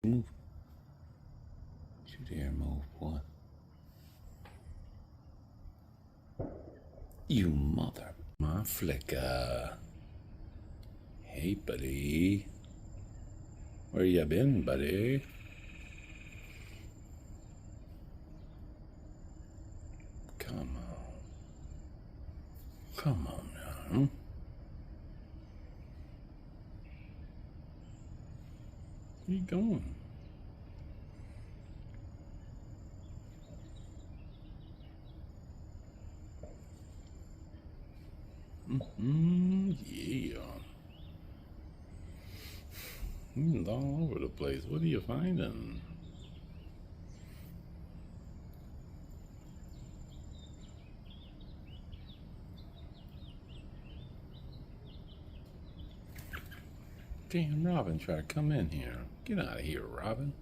Move. You dare move, boy. You mother. My flicker. Hey, buddy. Where you been, buddy? Come on. Come on now. Where you going? Yeah. He's all over the place. What are you finding? Damn, Robin tried to come in here. Get out of here, Robin.